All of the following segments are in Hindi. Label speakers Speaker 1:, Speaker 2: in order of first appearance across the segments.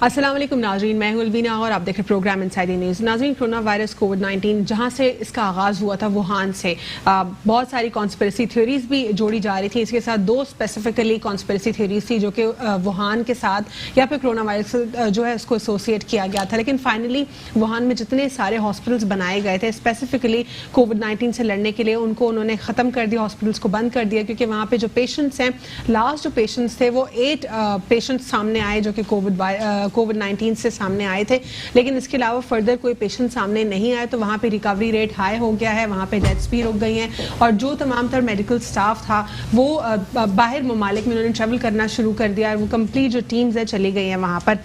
Speaker 1: अस्सलाम वालेकुम नाज़रीन, मैं हूं अलबीना और आप देख रहे प्रोग्राम इनसाइड न्यूज़। नाज़रीन, कोरोना वायरस कोविड-19 जहां से इसका आगाज़ हुआ था वुहान से बहुत सारी कॉन्स्पिरेसी थ्योरीज भी जोड़ी जा रही थी। इसके साथ दो स्पेसिफिकली कॉन्स्पिरेसी थ्योरीज थी जो कि वुहान के साथ या फिर कोरोना वायरस जो है उसको एसोसिएट किया गया था। लेकिन फाइनली वुहान में जितने सारे हॉस्पिटल्स बनाए गए थे स्पेसिफिकली कोविड-19 से लड़ने के लिए, उनको उन्होंने ख़त्म कर दिया, हॉस्पिटल्स को बंद कर दिया, क्योंकि वहाँ पे जो पेशेंट्स हैं, लास्ट जो पेशेंट्स थे वो 8 पेशेंट्स सामने आए जो कि कोविड-19 से सामने आए थे। लेकिन इसके अलावा फर्दर कोई पेशेंट सामने नहीं आए, तो वहाँ पे रिकवरी रेट हाई हो गया है, वहाँ पे डेथ्स भी रुक गई हैं। और जो तमाम तर मेडिकल स्टाफ था वो बाहर ममालिक में उन्होंने ट्रैवल करना शुरू कर दिया, वो कंप्लीट जो टीम्स है चली गई हैं वहाँ पर।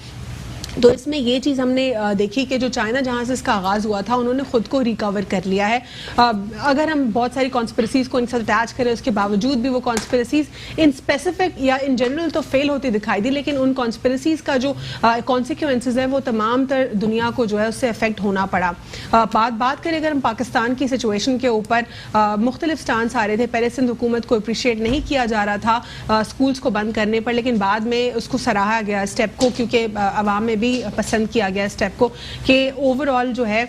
Speaker 1: तो इसमें ये चीज़ हमने देखी कि जो चाइना जहाँ से इसका आगाज़ हुआ था उन्होंने ख़ुद को रिकवर कर लिया है। अगर हम बहुत सारी कॉन्स्पिरेसीज़ को इनके साथ अटैच करें, उसके बावजूद भी वो कॉन्स्पिरेसीज़ इन स्पेसिफिक या इन जनरल तो फेल होती दिखाई दी, लेकिन उन कॉन्स्पिरेसीज़ का जो कॉन्सिक्वेंसेस है वो तमाम तर दुनिया को जो है उससे अफेक्ट होना पड़ा। बात करें अगर हम पाकिस्तान की सिचुएशन के ऊपर, मुख्तलिफ स्टांस आ रहे थे। पहले सिंध हुकूमत को अप्रिशिएट नहीं किया जा रहा था स्कूल्स को बंद करने पर, लेकिन बाद में उसको सराहा गया स्टेप को, क्योंकि अवाम में भी पसंद किया गया स्टेप को कि ओवरऑल जो है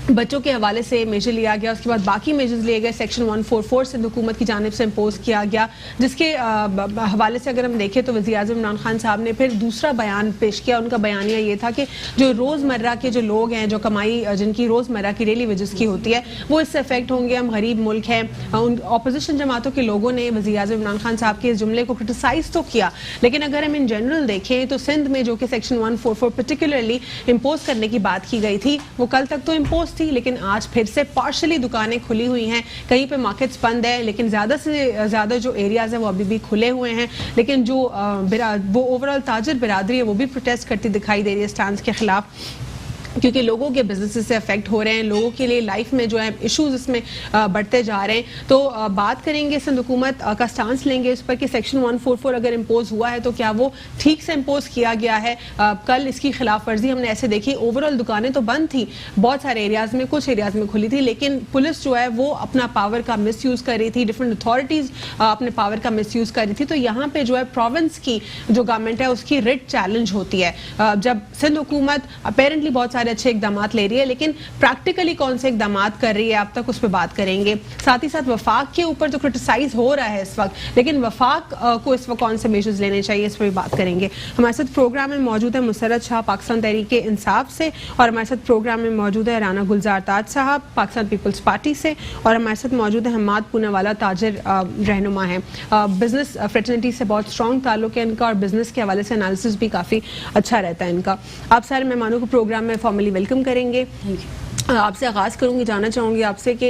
Speaker 1: बच्चों के हवाले से मेजर लिया गया। उसके बाद बाकी मेजर्स लिए गए। सेक्शन 144 सिंध हुकूमत की जानिब से इम्पोज किया गया, जिसके हवाले से अगर हम देखें तो वज़ीर-ए-आज़म इमरान खान साहब ने फिर दूसरा बयान पेश किया। उनका बयानिया ये था कि जो रोज़मर्रा के जो लोग हैं, जो कमाई जिनकी रोज़मर्रा की डेली वेजेस की होती है, वो इससे अफेक्ट होंगे। हम गरीब मुल्क हैं। उन अपोजिशन जमातों के लोगों ने वज़ीर-ए-आज़म इमरान खान साहब के इस जुमले को क्रिटिसाइज़ तो किया, लेकिन अगर हम इन जनरल देखें तो सिंध में जो कि सेक्शन 144 पर्टिकुलरली इम्पोज करने की बात की गई थी, वो कल तक तो इम्पोज थी, लेकिन आज फिर से पार्शली दुकानें खुली हुई हैं। कहीं पे मार्केट्स बंद है, लेकिन ज़्यादा से ज़्यादा जो एरियाज़ हैं वो अभी भी खुले हुए हैं। लेकिन जो वो ओवरऑल ताजर बिरादरी है वो भी प्रोटेस्ट करती दिखाई दे रही है स्टांस के खिलाफ, क्योंकि लोगों के बिजनेस से अफेक्ट हो रहे हैं, लोगों के लिए लाइफ में जो है इश्यूज इसमें बढ़ते जा रहे हैं। तो बात करेंगे, सिंध हुकूमत का स्टांस लेंगे इस पर कि सेक्शन 144 अगर इम्पोज हुआ है तो क्या वो ठीक से इम्पोज किया गया है। कल इसकी खिलाफ वर्जी हमने ऐसे देखी, ओवरऑल दुकानें तो बंद थी बहुत सारे एरियाज में, कुछ एरियाज में खुली थी, लेकिन पुलिस जो है वो अपना पावर का मिस यूज़ कर रही थी, डिफरेंट अथॉरिटीज़ अपने पावर का मिस यूज़ कर रही थी। तो यहाँ पे जो है प्रोविंस की जो गवर्नमेंट है उसकी रिट चैलेंज होती है। जब सिंध हुकूमत अपेरेंटली बहुत अच्छे इकदाम ले रही है, लेकिन प्रैक्टिकली कौन से इकदाम कर रही है अब तक, उस पर बात करेंगे। साथ ही साथ वफाक के ऊपर जो क्रिटिसाइज हो रहा है इस वक्त, लेकिन वफाक को इस वक्त कौन से मेजर्स लेने चाहिए, इस पर भी बात करेंगे। हमारे साथ प्रोग्राम में मौजूद है मुसर्रत शाह पाकिस्तान तहरीक इंसाफ से, और हमारे साथ प्रोग्राम में मौजूद है राना गुलजार ताज साहब पाकिस्तान पीपल्स पार्टी से, और हमारे साथ मौजूद है हम्माद पूनावाला ताजिर रहनुमा है। बिजनेस फ्रेटर्निटी से बहुत स्ट्रॉन्ग ताल्लुक है इनका, और बिजनेस के हवाले से एनालिसिस भी काफ़ी अच्छा रहता है इनका। आप सारे मेहमानों को प्रोग्राम में फॉर्मली वेलकम करेंगे। आपसे आगाज़ करूंगी, जानना चाहूँगी आपसे कि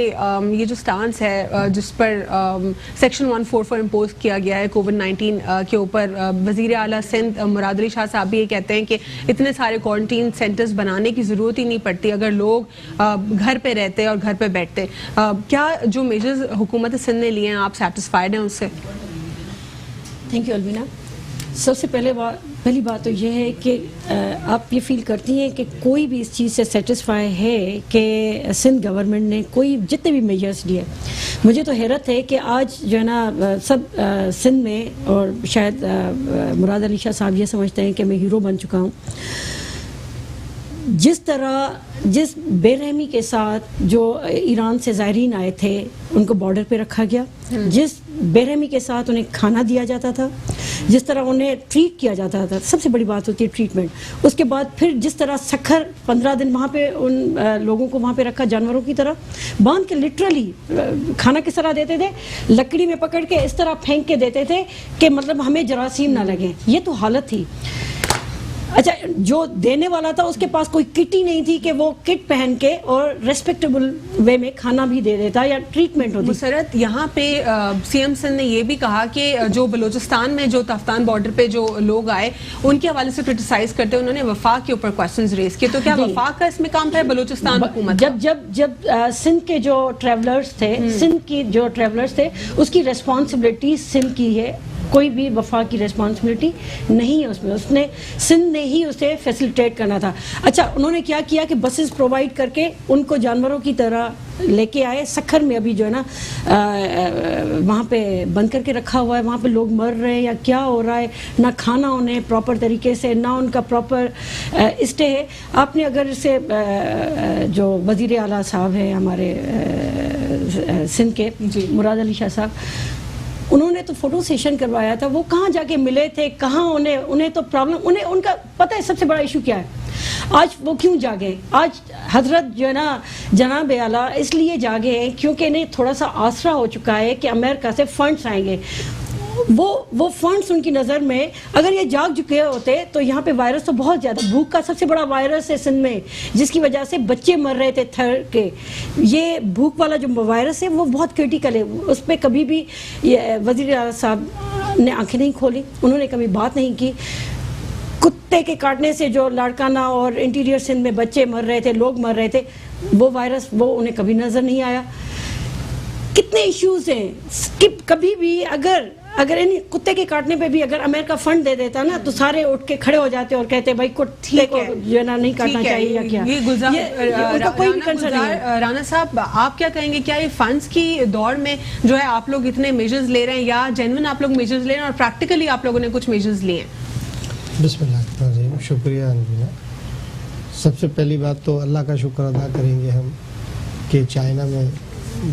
Speaker 1: ये जो स्टांस है जिस पर सेक्शन 144 इम्पोज किया गया है कोविड-19 के ऊपर, वज़ीर आला सिंध मुराद अली शाह साहब भी ये कहते हैं कि इतने सारे क्वारंटीन सेंटर्स बनाने की ज़रूरत ही नहीं पड़ती अगर लोग घर पे रहते और घर पे बैठते। क्या जो मेजर्स हुकूमत सिंध ने लिए हैं आप सेटिस्फाइड हैं उससे?
Speaker 2: Thank you Albina. सबसे पहली बात तो यह है कि आप ये फील करती हैं कि कोई भी इस चीज़ से सेटिस्फाई है कि सिंध गवर्नमेंट ने कोई जितने भी मेजर्स लिए। मुझे तो हैरत है कि आज जो है ना सब सिंध में, और शायद मुराद अली शाह साहब ये समझते हैं कि मैं हीरो बन चुका हूँ। जिस बेरहमी के साथ जो ईरान से ज़ायरीन आए थे उनको बॉर्डर पे रखा गया, जिस बेरहमी के साथ उन्हें खाना दिया जाता था, जिस तरह उन्हें ट्रीट किया जाता था, सबसे बड़ी बात होती है ट्रीटमेंट। उसके बाद फिर जिस तरह सखर 15 दिन वहाँ पे उन लोगों को वहाँ पे रखा, जानवरों की तरह बांध के लिटरली खाना किस तरह देते थे, लकड़ी में पकड़ के इस तरह फेंक के देते थे कि मतलब हमें जरासीम ना लगे। ये तो हालत थी। अच्छा, जो देने वाला था उसके पास कोई किट ही नहीं थी कि वो किट पहन के और रेस्पेक्टेबल वे में खाना भी दे देता या ट्रीटमेंट होती।
Speaker 1: मुसरत, यहाँ पे सीएम सिंध ने ये भी कहा कि जो बलूचिस्तान में जो तफ्तान बॉर्डर पे जो लोग आए उनके हवाले से क्रिटिसाइज करते हैं, उन्होंने वफाक के ऊपर क्वेश्चंस रेज किए। तो क्या वफाक का इसमें काम था बलूचिस्तान हुकूमत?
Speaker 2: जब सिंध के जो ट्रेवलर्स थे, सिंध की जो ट्रेवलर्स थे, उसकी रेस्पॉन्सिबिलिटी सिंध की है कोई भी वफा की रिस्पॉन्सिबिलिटी नहीं है उसमें, उसने सिंध ने ही उसे फैसिलिटेट करना था। अच्छा, उन्होंने क्या किया कि बसेस प्रोवाइड करके उनको जानवरों की तरह लेके आए। सखर में अभी जो है ना वहाँ पे बंद करके रखा हुआ है, वहाँ पे लोग मर रहे हैं या क्या हो रहा है, ना खाना उन्हें प्रॉपर तरीके से, ना उनका प्रॉपर स्टे है। आपने अगर से जो वज़ीर आला साहब हैं हमारे सिंध के, मुराद अली शाह साहब, उन्होंने तो फोटो सेशन करवाया था। वो कहाँ जाके मिले थे, कहाँ उन्हें तो प्रॉब्लम, उन्हें उनका पता है सबसे बड़ा इशू क्या है। आज वो क्यों जागे, आज हजरत जो है ना जनाब आला इसलिए जागे हैं क्योंकि इन्हें थोड़ा सा आसरा हो चुका है कि अमेरिका से फंड्स आएंगे। वो फंड्स उनकी नज़र में, अगर ये जाग चुके होते तो यहाँ पे वायरस तो बहुत ज़्यादा, भूख का सबसे बड़ा वायरस है सिंध में, जिसकी वजह से बच्चे मर रहे थे थर के। ये भूख वाला जो वायरस है वो बहुत क्रिटिकल है, उस पर कभी भी ये वज़ीर आला साहब ने आंखें नहीं खोली, उन्होंने कभी बात नहीं की। कुत्ते के काटने से जो लाड़काना और इंटीरियर सिंध में बच्चे मर रहे थे, लोग मर रहे थे, वो वायरस वो उन्हें कभी नज़र नहीं आया। कितने इश्यूज हैं कि कभी भी अगर इन कुत्ते के काटने पे भी अगर अमेरिका फंड दे देता ना तो सारे उठ के खड़े हो जाते और कहते भाई कुत्ते को जो है ना नहीं काटना चाहिए या क्या।
Speaker 1: ये कोई भी कंसर्न नहीं। राना साहब, आप क्या कहेंगे, क्या ये फंड्स की दौड़ में जो है आप लोग इतने मेजर्स ले रहे हैं या जेन्युइन आप लोग मेजर्स ले रहे हैं और प्रैक्टिकली आप लोगों ने कुछ मेजर्स लिए हैं?
Speaker 3: बिस्मिल्लाह, शुक्रिया अनवीना। सबसे पहली बात तो अल्लाह का शुक्र अदा करेंगे हम कि चाइना में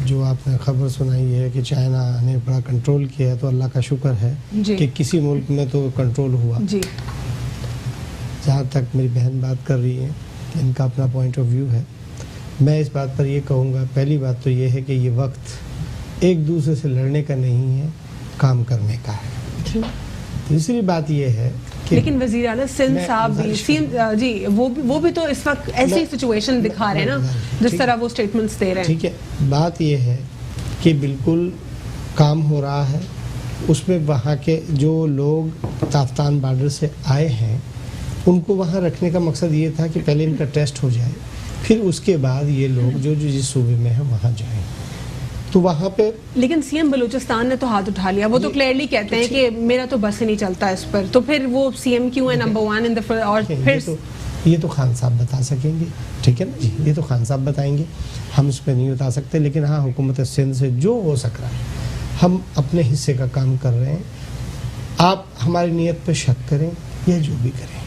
Speaker 3: जो आपने खबर सुनाई है कि चाइना ने बड़ा कंट्रोल किया है, तो अल्लाह का शुक्र है कि किसी मुल्क में तो कंट्रोल हुआ। जहाँ तक मेरी बहन बात कर रही है कि इनका अपना पॉइंट ऑफ व्यू है, मैं इस बात पर ये कहूँगा, पहली बात तो ये है कि ये वक्त एक दूसरे से लड़ने का नहीं है, काम करने का है। दूसरी बात ये है कि
Speaker 1: लेकिन वज़ीर आला सिंध साहब जी वो भी तो इस वक्त ऐसी सिचुएशन दिखा रहे हैं ना जिस तरह वो स्टेटमेंट्स दे रहे हैं।
Speaker 3: ठीक है, बात ये है कि बिल्कुल काम हो रहा है उसमें। वहाँ के जो लोग ताफ्तान बॉर्डर से आए हैं उनको वहाँ रखने का मकसद ये था कि पहले इनका टेस्ट हो जाए, फिर उसके बाद ये लोग जो जिस सूबे में है वहाँ जाएं। तो वहाँ पे
Speaker 1: लेकिन सीएम बलूचिस्तान ने तो हाथ उठा लिया, वो तो क्लियरली कहते हैं कि मेरा तो बस ही नहीं चलता इस पर, तो फिर वो सीएम क्यों है नंबर 1 इन द, और फिर
Speaker 3: ये तो खान साहब बता सकेंगे, ठीक है ना जी, ये तो खान साहब बताएंगे, हम उस पर नहीं बता सकते। लेकिन हाँ, हुकूमत सिंध से जो हो सक रहा है हम अपने हिस्से का काम कर रहे हैं। आप हमारी नीयत पर शक करें या जो भी करें,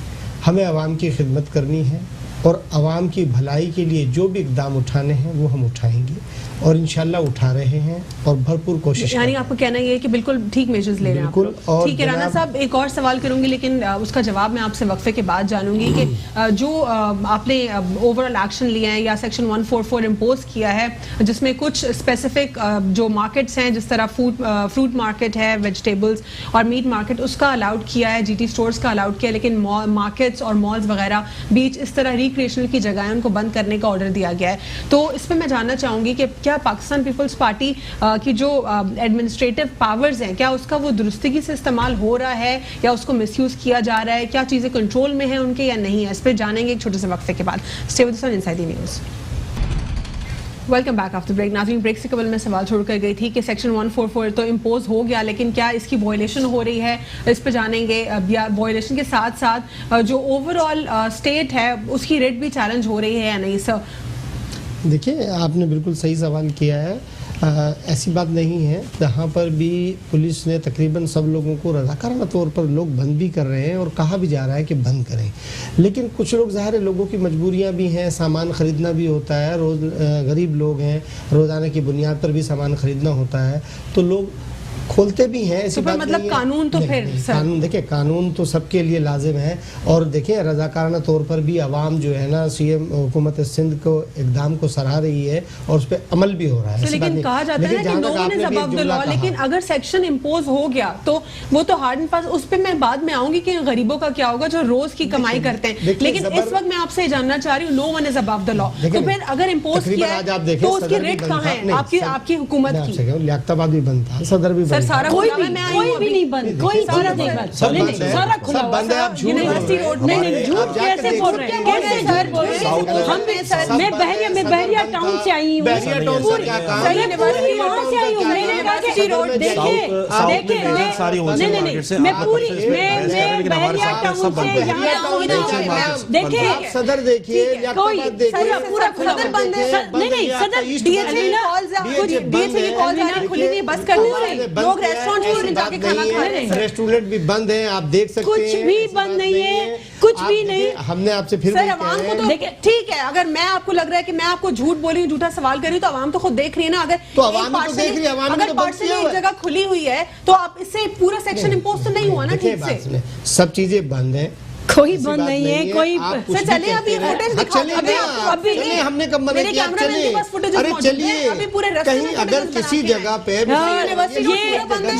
Speaker 3: हमें आवाम की खिदमत करनी है और आवाम की भलाई के लिए जो भी इक़दाम उठाने हैं वो हम उठाएंगे और इंशाल्लाह उठा रहे हैं और भरपूर कोशिश।
Speaker 1: यानी आपको कहना ये है कि बिल्कुल ठीक मेजर्स ले रहे हैं आप लोग। ठीक है राना साहब, एक और सवाल करूंगी लेकिन उसका जवाब मैं आपसे वक्फे के बाद जानूंगी कि जो आपने ओवरऑल एक्शन लिया है या सेक्शन 144 इम्पोज किया है जिसमें कुछ स्पेसिफिक जो मार्केट्स हैं, जिस तरह फ्रूट मार्केट है, वेजिटेबल्स और मीट मार्केट, उसका अलाउड किया है, जीटी स्टोर्स का अलाउड किया है, लेकिन मार्केट्स और मॉल्स वगैरह बीच इस तरह रिक्रिएशनल की जगह उनको बंद करने का ऑर्डर दिया गया है। तो इस पर मैं जानना चाहूंगी कि क्या पाकिस्तान पीपल्स पार्टी की जो एडमिनिस्ट्रेटिव पावर्स हैं, क्या उसका वो दुरुस्तगी से इस्तेमाल हो रहा है या उसको मिसयूज किया जा रहा है, क्या चीज़ें कंट्रोल में है उनके या नहीं है, इस पर जानेंगे एक छोटे से वक्फे के बाद। Stay with us on inside the news. Welcome back after break. नाज़रीन, ब्रेक से कबल मैं सवाल छोड़कर गई थी कि सेक्शन 144 तो इम्पोज हो गया, लेकिन क्या इसकी वायलेशन हो रही है, इस पर जानेंगे। या वायलेशन के साथ साथ जो ओवरऑल स्टेट है उसकी रेट भी चैलेंज हो रही है या नहीं सर?
Speaker 3: देखिए, आपने बिल्कुल सही सवाल किया है। ऐसी बात नहीं है, जहाँ पर भी पुलिस ने तकरीबन सब लोगों को रज़ाकाराना तौर पर लोग बंद भी कर रहे हैं और कहा भी जा रहा है कि बंद करें, लेकिन कुछ लोग ज़ाहिर है लोगों की मजबूरियाँ भी हैं, सामान ख़रीदना भी होता है, रोज़ गरीब लोग हैं, रोज़ाना की बुनियाद पर भी सामान ख़रीदना होता है, तो लोग खोलते भी हैं। ऐसी बात
Speaker 1: मतलब कानून तो फिर
Speaker 3: कानून, देखिए कानून तो सबके लिए लाजिम है और देखिए रज़ाकाराना तौर पर भी आवाम जो है ना सीएम हुकूमत सिंध को इकदाम को सराह रही है और उस पर अमल भी हो रहा है।
Speaker 1: लेकिन कहा जाता है ना कि no one is above the law, लेकिन अगर सेक्शन इम्पोज हो गया तो वो तो हार्ड एंड फास्ट, उस पर मैं बाद में आऊंगी कि गरीबों का क्या होगा जो रोज की कमाई करते हैं, लेकिन इस वक्त मैं आपसे जानना चाह रही हूँ no one is above the law, तो फिर अगर इम्पोज किया है तो उसकी रेट कहाँ है आपकी हुकूमत की?
Speaker 3: लियाकताबाद भी बंद था, सदर भी
Speaker 1: सर सारा
Speaker 2: कोई
Speaker 1: खुला
Speaker 2: भी
Speaker 1: है, मैं आई
Speaker 2: कोई
Speaker 1: हूँ
Speaker 2: भी
Speaker 1: अभी।
Speaker 2: नहीं बंद, कोई चीज नहीं बंद,
Speaker 3: सब
Speaker 2: नहीं
Speaker 3: बंद
Speaker 2: नहीं
Speaker 3: है,
Speaker 2: सारा खुला
Speaker 3: सब
Speaker 2: हुआ
Speaker 3: बंद है,
Speaker 2: है।
Speaker 3: आप झूठ
Speaker 1: यूनिवर्सिटी
Speaker 3: बोल रहे हो।
Speaker 1: रोड
Speaker 2: नहीं नहीं
Speaker 3: आप
Speaker 2: झूठ
Speaker 3: जाके
Speaker 2: कैसे
Speaker 3: देख
Speaker 2: बोल
Speaker 3: सकते
Speaker 2: रहे हैं,
Speaker 3: हैं।
Speaker 2: कैसे
Speaker 1: सर,
Speaker 2: झूठ बोल रहे
Speaker 3: साउथ
Speaker 2: हैं?
Speaker 3: में
Speaker 2: हम
Speaker 1: सर,
Speaker 3: सब
Speaker 2: मैं
Speaker 3: बंद है,
Speaker 2: बहरिया
Speaker 3: सदर बंद
Speaker 2: टाउन
Speaker 3: था।
Speaker 2: से आई हूँ,
Speaker 3: बहरिया टाउन से क्या काम
Speaker 2: मैं
Speaker 3: है?
Speaker 2: पूरी
Speaker 3: बहरिया
Speaker 2: वहाँ
Speaker 3: टाउन
Speaker 2: से
Speaker 3: का
Speaker 2: आई हूँ,
Speaker 3: क्या
Speaker 2: मैंने
Speaker 3: काम
Speaker 2: कहा
Speaker 3: है?
Speaker 2: कि
Speaker 3: सदर में
Speaker 2: देखिए
Speaker 3: जाइए।
Speaker 2: देखिए
Speaker 4: बहुत सारी होलसेल
Speaker 2: नहीं
Speaker 4: मार्केट से
Speaker 2: मैं
Speaker 4: आप
Speaker 2: पूरी
Speaker 4: इस पे बहस कर रहे हैं, लेकिन हमारे
Speaker 2: बहरिया
Speaker 4: साथ
Speaker 2: टाउन
Speaker 4: सब
Speaker 2: से
Speaker 4: बंद है।
Speaker 2: यहाँ
Speaker 3: बहरिया टाउन
Speaker 2: देखिए
Speaker 3: देखिए,
Speaker 2: देखिए
Speaker 3: आप सदर देखिए,
Speaker 2: कोई
Speaker 3: लियाकताबाद देखिए,
Speaker 2: पूरा खुला
Speaker 1: सदर बंद है।
Speaker 2: नहीं नहीं सदर
Speaker 1: डीएचए कॉल्स डीएचए की कॉल्स आ रही है, खुली नहीं, बस कर दीजिए। लोग रेस्टोरेंट में जाके खाना खा रहे हैं।
Speaker 3: रेस्टोरेंट भी बंद है, आप देख सकते
Speaker 2: कुछ
Speaker 3: हैं।
Speaker 2: भी
Speaker 3: ऐसी
Speaker 2: बंद
Speaker 3: बात
Speaker 2: नहीं है, कुछ
Speaker 3: आप
Speaker 2: भी
Speaker 3: देखिए,
Speaker 2: नहीं।
Speaker 3: हमने आपसे फिर
Speaker 1: सर
Speaker 3: भी
Speaker 1: आवाम
Speaker 3: कह
Speaker 1: को
Speaker 3: रहे
Speaker 1: तो
Speaker 3: हैं,
Speaker 1: ठीक है, अगर मैं आपको लग रहा है कि मैं आपको झूठ बोल रही हूँ, झूठा सवाल कर रही हूँ, तो आवाम तो खुद देख रही है ना। अगर
Speaker 3: तो आवाम भी तो देख रही है, आवाम भी
Speaker 1: अगर
Speaker 3: तो बंद
Speaker 1: पार्सल
Speaker 3: किया
Speaker 1: एक
Speaker 3: हुआ है।
Speaker 1: जगह खुली हुई है तो आप इससे पूरा सेक्शन इम्पोज तो नहीं हुआ ना
Speaker 3: देखिए
Speaker 1: ठीक
Speaker 3: बात
Speaker 1: से।
Speaker 3: सुने, सब चीजें बंद हैं,
Speaker 2: कोई
Speaker 3: ऐसी
Speaker 2: बंद
Speaker 3: बात
Speaker 2: नहीं है, कोई
Speaker 3: आप कुछ
Speaker 1: सर
Speaker 3: भी
Speaker 1: चलिए अभी
Speaker 3: कहते
Speaker 1: फुटेज
Speaker 3: हैं।
Speaker 1: दिखाओ,
Speaker 3: चलिए
Speaker 1: अभी
Speaker 3: ना,
Speaker 1: आपको अभी
Speaker 3: चलिए, हमने कब मना
Speaker 1: मेरे
Speaker 3: किया, आप
Speaker 1: कैमरामैन के
Speaker 3: चलिए।
Speaker 1: पास footages
Speaker 3: अरे
Speaker 1: मौजूद हैं,
Speaker 3: चलिए,
Speaker 1: अभी पूरे
Speaker 3: कहीं
Speaker 1: रेस्टोरेंट
Speaker 3: अगर
Speaker 1: footages
Speaker 3: किसी
Speaker 1: बना के
Speaker 3: जगह पे
Speaker 2: हाँ,
Speaker 1: यूनिवर्सिटी रोड पूरा बंद है।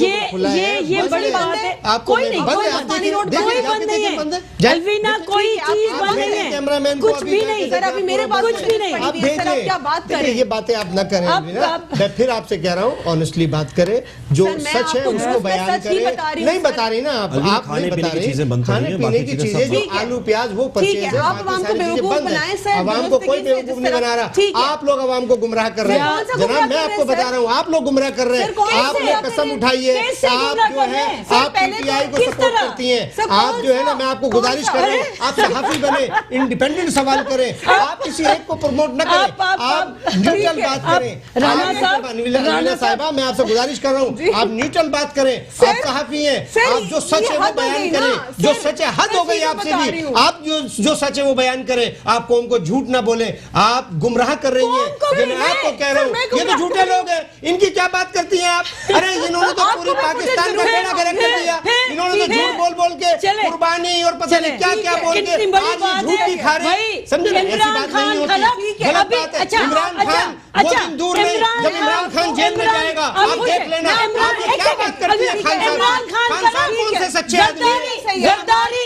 Speaker 2: ये
Speaker 3: बंद
Speaker 2: बड़ी
Speaker 3: है।
Speaker 2: बात है।
Speaker 3: आपको
Speaker 2: कोई नहीं,
Speaker 3: बंद
Speaker 2: कोई
Speaker 3: है,
Speaker 2: बंद
Speaker 3: आप
Speaker 2: नहीं,
Speaker 3: देखिए,
Speaker 2: रोड
Speaker 3: देखिए,
Speaker 2: कोई
Speaker 3: जाके
Speaker 2: बंद नहीं
Speaker 3: देखिए,
Speaker 2: है।
Speaker 3: बंद है।
Speaker 2: अलवीना कोई
Speaker 1: ठीक है,
Speaker 2: चीज
Speaker 1: आप
Speaker 2: बंद
Speaker 3: भेजिए
Speaker 2: नहीं है,
Speaker 3: कैमरामैन को,
Speaker 2: कुछ
Speaker 3: अभी
Speaker 2: भी
Speaker 3: जाके
Speaker 2: नहीं।
Speaker 1: सर अभी मेरे पास
Speaker 2: कुछ भी नहीं।
Speaker 3: आप
Speaker 1: सर आप
Speaker 3: भेजिए।
Speaker 1: क्या बात
Speaker 3: देखिए,
Speaker 1: करें।
Speaker 3: ये बातें आप न करें
Speaker 2: अब-
Speaker 3: अलवीना।
Speaker 2: अब-
Speaker 3: मैं फिर आपसे कह रहा हूँ, ऑनेस्टली बात करें, जो
Speaker 1: सर, मैं
Speaker 3: सच है
Speaker 1: आपको
Speaker 3: उसको
Speaker 1: मैं
Speaker 3: बयान
Speaker 1: सच ही
Speaker 3: करें।
Speaker 1: बता रही हूँ,
Speaker 3: नहीं
Speaker 1: सर।
Speaker 3: बता रही ना आप
Speaker 4: अलवीना,
Speaker 3: आप
Speaker 4: खाने
Speaker 3: नहीं
Speaker 4: पीने
Speaker 3: बता
Speaker 4: की
Speaker 3: रही।
Speaker 4: चीजें बंद
Speaker 3: खाने
Speaker 4: करिए,
Speaker 3: पीने
Speaker 4: बाकी
Speaker 3: की
Speaker 4: चीजें
Speaker 3: चीजें
Speaker 4: सब
Speaker 3: जो
Speaker 1: ठीक है।
Speaker 3: आलू प्याज वो
Speaker 1: ठीक
Speaker 3: परचेज
Speaker 1: है,
Speaker 3: है,
Speaker 1: आप
Speaker 3: बाकी
Speaker 1: आवाम को
Speaker 3: सारी चीजें
Speaker 1: बेवकूफ
Speaker 3: बंद
Speaker 1: बनाएं,
Speaker 3: है।
Speaker 1: सर,
Speaker 3: आवाम को कोई
Speaker 1: दुरुस्त तरीके से
Speaker 3: बेवकूफ
Speaker 1: जिस
Speaker 3: नहीं
Speaker 1: तरह-
Speaker 3: बना रहा।
Speaker 1: ठीक है।
Speaker 3: आप लोग आवाम को गुमराह कर रहे
Speaker 1: कौन
Speaker 3: हैं।
Speaker 1: सा
Speaker 3: जनाब
Speaker 1: गुमराह
Speaker 3: मैं
Speaker 1: कर
Speaker 3: आपको
Speaker 1: रहे हैं,
Speaker 3: बता रहा हूँ, आप लोग गुमराह कर रहे हैं।
Speaker 1: सर, कौन
Speaker 3: आप
Speaker 1: से
Speaker 3: लोग
Speaker 1: गुमराह
Speaker 3: कसम
Speaker 1: कर
Speaker 3: उठाइए,
Speaker 2: रहे हैं? कैसे
Speaker 3: आप
Speaker 2: गुमराह
Speaker 3: जो
Speaker 2: कर रहे
Speaker 3: है
Speaker 2: हैं?
Speaker 1: सर,
Speaker 3: आप
Speaker 1: पहले
Speaker 3: पीटीआई
Speaker 1: तो
Speaker 3: को
Speaker 2: किस
Speaker 3: सपोर्ट
Speaker 2: तरह?
Speaker 3: करती हैं।
Speaker 1: सर,
Speaker 3: आप
Speaker 1: कौन
Speaker 3: जो है ना,
Speaker 1: सा?
Speaker 3: मैं आपको
Speaker 1: कौन
Speaker 3: गुजारिश
Speaker 1: सा?
Speaker 3: कर रहा हूँ, आप सहाफी बने, इंडिपेंडेंट सवाल करें, आप किसी एक को प्रमोट न करें, आप न्यूट्रल बात करें।
Speaker 2: राणा साहब,
Speaker 3: राणा साहिबा, मैं आपसे गुजारिश कर रहा हूँ, आप न्यूट्रल बात करें। आप सहाफी हैं,
Speaker 1: सर,
Speaker 3: आप जो सच
Speaker 1: ये
Speaker 3: है वो
Speaker 1: हद हो
Speaker 3: बयान
Speaker 1: गई ना।
Speaker 3: करें, जो
Speaker 1: सर,
Speaker 3: सच है हद हो
Speaker 1: मैं
Speaker 3: गई
Speaker 1: चीज़ें
Speaker 3: आपसे
Speaker 1: बता
Speaker 3: भी।
Speaker 1: रही हूँ।
Speaker 3: आप जो सच है वो बयान करें, आप कौम को झूठ ना बोले, आप गुमराह कर रही हैं।
Speaker 1: कौन
Speaker 3: ये मैं
Speaker 1: है?
Speaker 3: आपको कह रहा
Speaker 1: सर, मैं
Speaker 3: हूँ, ये तो
Speaker 1: गुमराह
Speaker 3: झूठे
Speaker 1: कर रही
Speaker 3: लोग हैं, इनकी क्या बात करती हैं आप? अरे इन्होंने तो
Speaker 1: आपको
Speaker 3: पूरी
Speaker 1: मैं
Speaker 3: पाकिस्तान का
Speaker 1: फुटेज
Speaker 3: बेड़ा गर्क कर दिया। इन्होंने तो झूठ बोल बोल के
Speaker 2: चले।
Speaker 3: कुर्बानी और पता नहीं क्या क्या बोल के
Speaker 2: कितनी बड़ी
Speaker 3: आज ये
Speaker 2: बात
Speaker 3: झूठ
Speaker 2: है
Speaker 3: की खा रहे
Speaker 2: भाई।
Speaker 3: हैं। समझे ना, ऐसी
Speaker 2: इमरान
Speaker 3: बात
Speaker 2: खान
Speaker 3: नहीं
Speaker 2: खड़ा-
Speaker 3: होती,
Speaker 2: ठीक है,
Speaker 3: गलत
Speaker 2: अभी-
Speaker 3: बात है।
Speaker 2: अच्छा,
Speaker 3: इमरान
Speaker 2: अच्छा,
Speaker 3: खान वो
Speaker 2: अच्छा,
Speaker 3: दिन दूर नहीं
Speaker 2: इमरान
Speaker 3: जब इमरान खान जेल में
Speaker 2: इमरान-
Speaker 3: जाएगा,
Speaker 2: अब
Speaker 3: आप
Speaker 2: मुझे-
Speaker 3: देख लेना।
Speaker 2: मैं इमरान-
Speaker 3: आप ये
Speaker 2: एक
Speaker 3: क्या
Speaker 2: सेकंड,
Speaker 3: बात करती है
Speaker 2: अभी
Speaker 3: खान साहब?
Speaker 2: इमरान खान
Speaker 3: खान
Speaker 2: का
Speaker 3: साहब
Speaker 2: ना-
Speaker 3: कौन से सच्चे आदमी हैं?
Speaker 2: जरदारी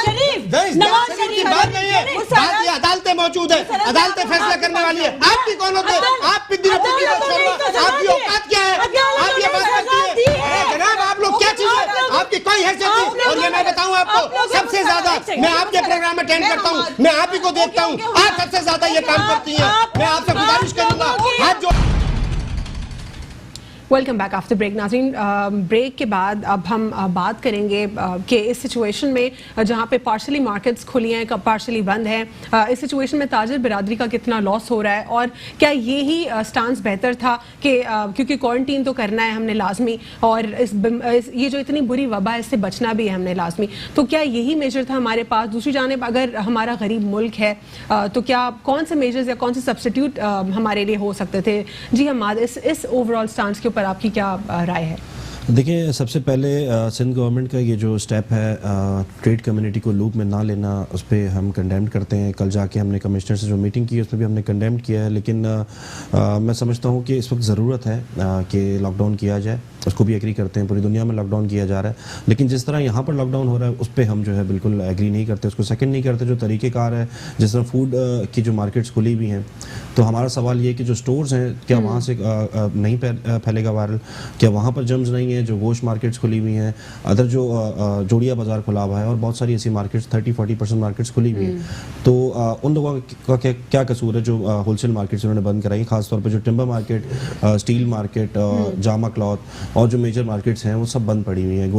Speaker 2: शरीफ नवाज
Speaker 3: शरीफ
Speaker 2: शरीफ
Speaker 3: की बात नहीं है, बात ये अदालतें मौजूद है, अदालतें फैसला करने वाली है। आप भी कौन होते हैं? आप भी दिनों की बात कर रहे हैं। आपकी औकात क्या है? आप ये बात करती है? अरे जनाब, आप लोग क्या चीज है? आपकी कोई हैसियत नहीं। और ये मैं बताऊं आपको, सबसे ज्यादा मैं आपके प्रोग्राम अटेंड करता हूँ, मैं आप ही को देखता हूँ, आप सबसे ज्यादा ये काम करती हैं। मैं आपसे गुजारिश करूंगा, हाथ जोड़।
Speaker 1: Welcome back after break. नाज़रीन, ब्रेक के बाद अब हम बात करेंगे कि इस सिचुएशन में जहाँ पे पार्शली मार्केट्स खुली हैं, पार्शली बंद हैं, इस सिचुएशन में ताजिर बिरादरी का कितना लॉस हो रहा है और क्या ये ही स्टांस बेहतर था कि क्योंकि क्वारंटीन तो करना है हमने लाजमी और ये जो इतनी बुरी वबा है इससे बचना भी है हमने लाजमी, तो क्या यही मेजर था हमारे पास? दूसरी जानिब अगर हमारा गरीब मुल्क है तो क्या कौन से मेजर्स या कौन से सब्स्टिट्यूट हमारे लिए हो सकते थे? जी हम इस ओवरऑल स्टांस के ऊपर आपकी क्या राय है?
Speaker 4: देखिए, सबसे पहले सिंध गवर्नमेंट का ये जो स्टेप है ट्रेड कम्युनिटी को लूप में ना लेना, उस पर हम कंडेम्ड करते हैं। कल जाके हमने कमिश्नर से जो मीटिंग की उसमें भी हमने कंडेम्ड किया है, लेकिन मैं समझता हूँ कि इस वक्त ज़रूरत है कि लॉकडाउन किया जाए। उसको भी एग्री करते हैं, पूरी दुनिया में लॉकडाउन किया जा रहा है, लेकिन जिस तरह यहाँ पर लॉकडाउन हो रहा है उस पर हम जो है बिल्कुल एग्री नहीं करते, उसको सेकंड नहीं करते। जो तरीक़ेकार है, जिस तरह फूड की जो मार्केट्स खुली हुई हैं, तो हमारा सवाल ये है कि जो स्टोर्स हैं क्या वहाँ से नहीं फैलेगा वायरल? क्या वहाँ पर जर्म्स नहीं है? जो गोश्त मार्केट्स खुली हुई हैं, अदर जो जोड़िया बाज़ार खुला हुआ है और बहुत सारी ऐसी मार्केट्स 30-40% मार्केट्स खुली हुई हैं, तो उन लोगों का क्या कसूर है जो होलसेल मार्केट्स उन्होंने बंद कराई? खासतौर पर जो timber market, steel market, Jama cloth और जो मेजर मार्केट्स हैं वो सब बंद पड़ी हुई हैं।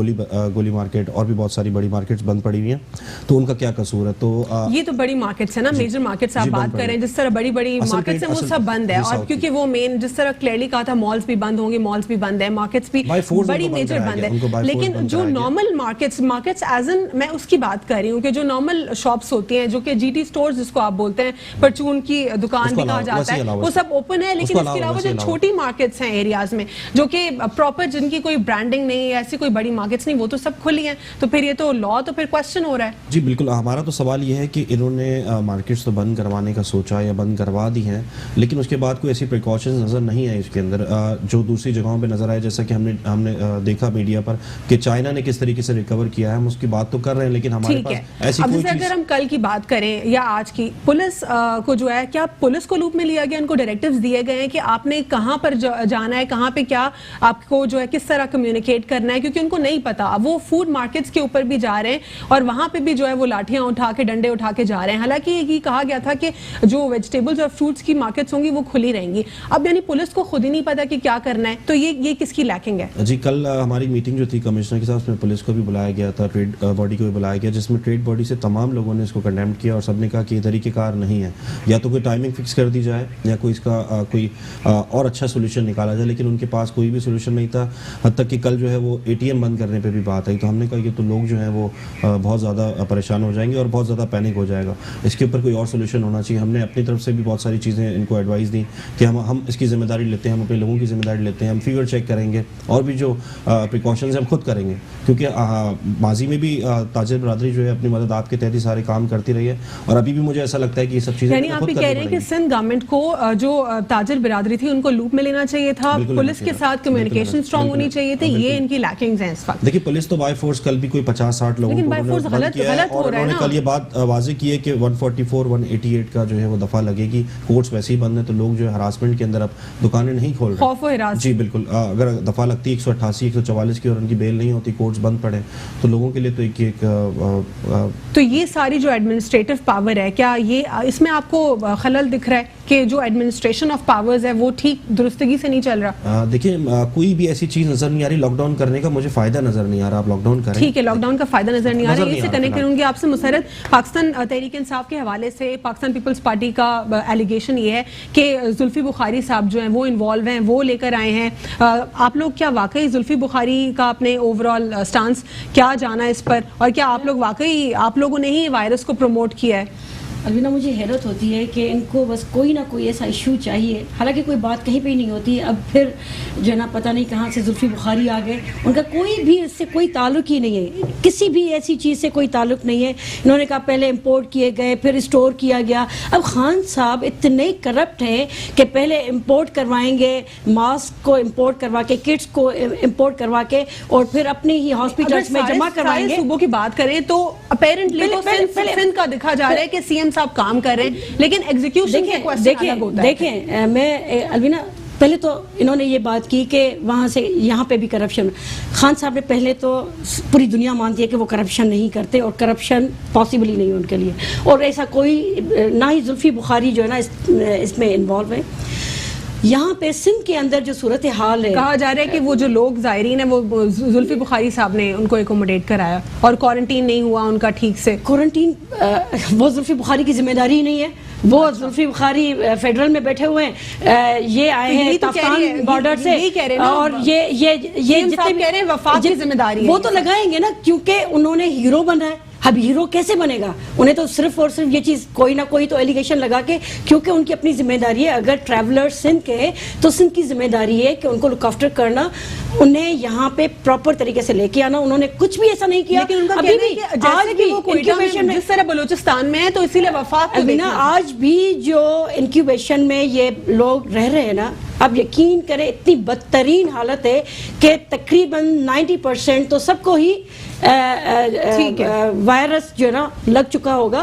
Speaker 4: गोली मार्केट और भी बहुत सारी बड़ी मार्केट्स बंद पड़ी हुई हैं, तो उनका क्या कसूर है? तो
Speaker 1: ये तो बड़ी मार्केट्स है ना, मेजर मार्केट्स आप बात कर रहे हैं, जिस तरह बड़ी बड़ी मार्केट्स हैं वो सब बंद है। और क्योंकि वो मेन जिस तरह क्लियरली कहा था मॉल्स भी बंद होंगे, मॉल्स भी बंद है, मार्केट्स भी बड़ी मेजर बंद है, लेकिन जो नॉर्मल मार्केट्स एज एन मैं उसकी बात कर रही हूँ कि जो नॉर्मल शॉप्स होती हैं, जो कि जीटी स्टोर्स जिसको आप बोलते हैं, परचून की दुकान भी कहा जाता है, वो सब ओपन है। लेकिन इसके अलावा जो छोटी मार्केट्स हैं एरियाज में जो कि प्रॉपर जिनकी कोई ब्रांडिंग नहीं है, ऐसी कोई बड़ी मार्केट्स नहीं, वो तो सब खुली हैं, तो फिर ये तो लॉ तो फिर क्वेश्चन हो रहा है।
Speaker 4: जी बिल्कुल, हमारा तो सवाल ये है कि इन्होंने मार्केट्स तो बंद करवाने का सोचा या बंद करवा दी हैं, लेकिन उसके बाद कोई ऐसी प्रिकॉशंस नज़र नहीं आई इसके अंदर जो दूसरी जगहों पे नज़र आए। जैसा कि हमने हमने देखा मीडिया पर कि चाइना ने किस तरीके से रिकवर किया है, हम उसकी बात तो कर रहे हैं, लेकिन हमारे पास ऐसी कोई चीज।
Speaker 1: अगर हम कल की बात करें या आज की, पुलिस को जो है, क्या पुलिस को लूप में लिया गया, उनको डायरेक्टिव्स दिए गए हैं कि आपने कहां पर जाना है, कहां पे क्या आपको जो है किस तरह कम्युनिकेट करना है, क्योंकि उनको नहीं पता। वो फूड मार्केट्स के ऊपर भी जा रहे हैं और वहां पे भी जो है वो लाठियां उठा के, डंडे उठा के जा रहे हैं। हालांकि ये कहा गया था कि जो वेजिटेबल्स और फ्रूट्स की मार्केट्स होंगी वो खुली रहेंगी। अब यानी पुलिस को खुद ही नहीं पता कि क्या करना है, तो ये किसकी लैकिंग है?
Speaker 4: जी, कल हमारी मीटिंग जो थी कमिश्नर के साथ, उसमें पुलिस को भी बुलाया गया था, ट्रेड बॉडी को भी बुलाया गया, जिसमें ट्रेड बॉडी से तमाम लोगों ने इसको कंडेम किया और सबने कहा कि ये तरीक़ेकार नहीं है, या तो कोई टाइमिंग फिक्स कर दी जाए या कोई इसका कोई और अच्छा सोल्यूशन निकाला जाए, लेकिन उनके पास कोई भी सोल्यूशन नहीं था। हद तक कि कल जो है वो ATM बंद करने पे भी बात आई, तो हमने कहा कि तो लोग जो हैं वो बहुत ज़्यादा परेशान हो जाएंगे और बहुत ज़्यादा पैनिक हो जाएगा, इसके ऊपर कोई और सोल्यूशन होना चाहिए। हमने अपनी तरफ से भी बहुत सारी चीज़ें इनको एडवाइस दी कि हम इसकी जिम्मेदारी लेते हैं, हम अपने लोगों की जिम्मेदारी लेते हैं, हम फीवर चेक करेंगे और भी जो प्रिकॉशंस हम खुद करेंगे, क्योंकि माजी में भी ताजिर बरादरी जो है अपनी मदद आपके तहत ही सारे काम करती रही है और अभी भी मुझे ऐसा लगता है कि ये सब चीज़ें
Speaker 1: यानी आप ये कह रहे हैं कि सिंध गवर्नमेंट को जो ताजिर बिरादरी थी उनको लूप में लेना चाहिए था, पुलिस के साथ कम्युनिकेशन स्ट्रांग होनी चाहिए थी, ये इनकी लैकिंग्स हैं इस वक्त।
Speaker 4: देखिए, पुलिस तो बाय फोर्स कल भी कोई 50-60 लोगों को बंद किया है और उन्होंने कल ये बात वाज़ेह की है कि 144, 188 का जो है वो दफा लगेगी। कोर्ट्स वैसे ही बंद है, तो लोग जो है हरासमेंट के अंदर अब दुकानें नहीं खोल रहे।
Speaker 1: खौफ और हिरासत।
Speaker 4: जी बिल्कुल, अगर दफा लगती है 188, 144 की और उनकी बेल नहीं होती, कोर्ट्स बंद पड़े, तो लोगों के लिए तो
Speaker 1: तो ये सारी जो एडमिनिस्ट्रेटिव पावर है, क्या ये इसमें आपको खलल दिख रहा है कि जो एडमिनिस्ट्रेशन ऑफ पावर्स है वो ठीक दुरुस्तगी से नहीं चल रहा?
Speaker 4: देखिए, कोई भी ऐसी चीज नजर नहीं आ रही, लॉकडाउन करने का मुझे फायदा नजर नहीं आ रहा। आप लॉकडाउन करें,
Speaker 1: ठीक है, लॉकडाउन का फायदा नजर नहीं आ रहा है। इससे कनेक्ट करूंगी आपसे मुसरत। पाकिस्तान तहरीक इंसाफ के हवाले से पाकिस्तान पीपल्स पार्टी का एलिगेशन ये है कि जुल्फी बुखारी साहब जो हैं वो इन्वॉल्व हैं, वो लेकर आए हैं। आप लोग क्या वाकई जुल्फी बुखारी का अपने ओवरऑल स्टांस क्या जाना इस पर, और क्या आप लोग वाकई आप लोगों ने ही वायरस को प्रमोट किया है?
Speaker 2: अलविना, मुझे हैरत होती है कि इनको बस कोई ना कोई ऐसा इशू चाहिए, हालांकि कोई बात कहीं पे ही नहीं होती। अब फिर जो है ना पता नहीं कहाँ से जुल्फी बुखारी आ गए, उनका कोई भी इससे कोई ताल्लुक ही नहीं है, किसी भी ऐसी चीज़ से कोई ताल्लुक नहीं है। इन्होंने कहा पहले इंपोर्ट किए गए, फिर स्टोर किया गया। अब खान साहब इतने करप्ट हैं कि पहले इंपोर्ट करवाएंगे, मास्क को इंपोर्ट करवा के, किट्स को इंपोर्ट करवा के, और फिर अपने ही हॉस्पिटल्स में जमा करवाएंगे।
Speaker 1: सूबों की बात करें तो अपेरेंटली सिंध का दिखा जा रहा है कि CM साहब काम कर रहे हैं, लेकिन एग्जीक्यूशन के क्वेश्चन अलग होता है।
Speaker 2: देखें, मैं अलविना, पहले तो इन्होंने ये बात की कि वहाँ से यहाँ पे भी करप्शन। खान साहब ने पहले तो पूरी दुनिया मानती है कि वो करप्शन नहीं करते और करप्शन पॉसिबल ही नहीं है उनके लिए, और ऐसा कोई ना ही जुल्फी बुखारी जो है ना इसमें इन्वॉल्व है। यहाँ पे सिंध के अंदर जो सूरत हाल है, कहा
Speaker 1: जा रहा है कि वो जो लोग ज़ायरीन है वो जुल्फी बुखारी साहब ने उनको एकोमोडेट कराया और क्वारंटीन नहीं हुआ उनका ठीक से।
Speaker 2: क्वारंटीन वो जुल्फी बुखारी की जिम्मेदारी ही नहीं है, वो जुल्फी बुखारी फेडरल में बैठे हुए हैं, ये आए हैं ताफ्तान बॉर्डर से, और ये जितने
Speaker 1: कह रहे हैं वफाक की जिम्मेदारी
Speaker 2: वो तो लगाएंगे ना, क्योंकि उन्होंने हीरो बना है। अब हीरो कैसे बनेगा? उन्हें तो सिर्फ और सिर्फ ये चीज़ कोई ना कोई तो एलिगेशन लगा के, क्योंकि उनकी अपनी जिम्मेदारी है। अगर ट्रैवलर्स सिंध के हैं तो सिंध की जिम्मेदारी है कि उनको लुक आफ्टर करना, उन्हें यहाँ पे प्रॉपर तरीके से लेके आना। उन्होंने कुछ भी ऐसा नहीं किया।
Speaker 1: लेकिन उनका अभी भी जैसे कि वो इंक्यूबेशन में जिस तरह बलूचिस्तान में है, तो इसीलिए वफाक
Speaker 2: आज भी जो इंक्यूबेशन में ये लोग रह रहे हैं ना, अब यकीन करें इतनी बदतरीन हालत है कि तकरीबन 90% तो सबको ही वायरस जो है ना लग चुका होगा।